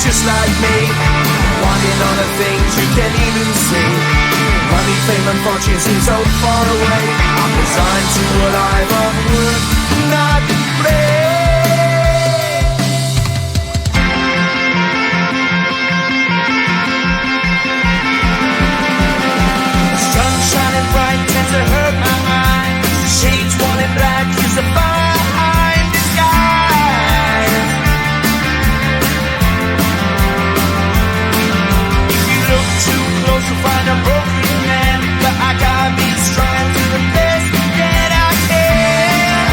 just like me, wanting all the things you can't even see. Money, fame and fortune seem so far away. I'm resigned to what I've unwould not play. Sun shining bright tends to hurt my mind. Shades worn in black is the fine disguise. If you look too close you'll find a broken man, but I gotta be strong to the best that I can.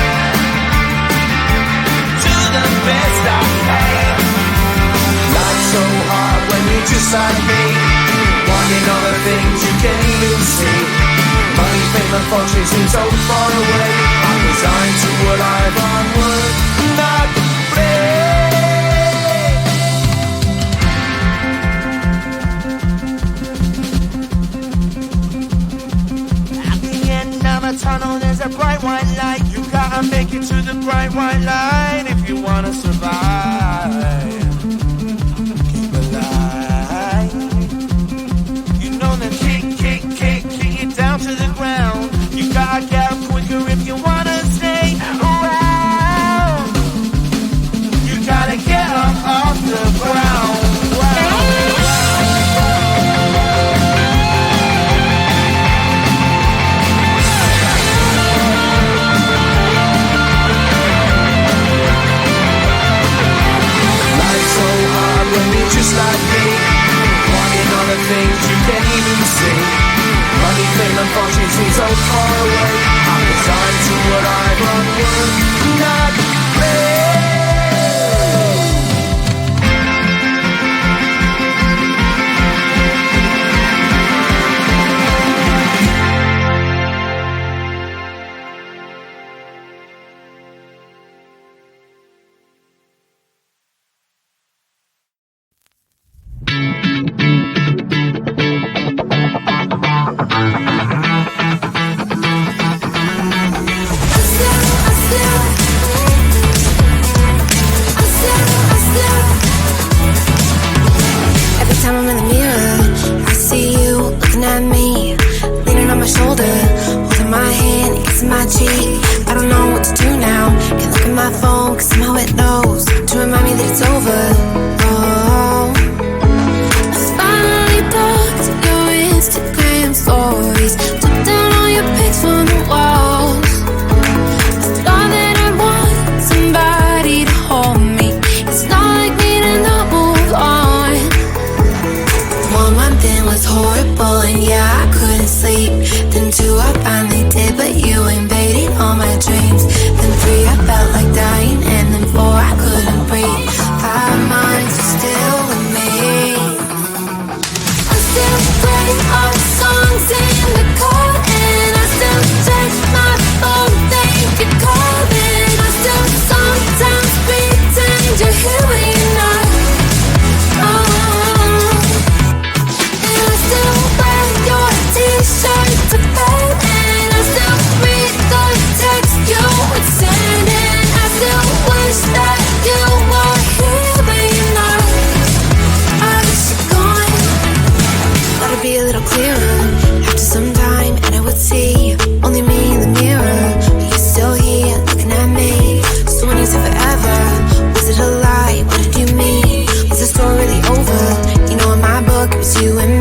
To the best I can. Life's so hard when you're just like me, wanting all the things you can't even see. Money, fame and fortune seem so far away. I'm resigned to what I've onward not play. At the end of a tunnel there's a bright white light. You gotta make it to the bright white light if you wanna survive. Keep alive. You know the kick down to the ground. You gotta get up quicker if you wanna stay around. You gotta get up off the ground. Life's so hard when you're just like me, wanting all the things you can't even see. Money, fame and fortune seem so far away. I'm resigned to what I've unwould not play. You and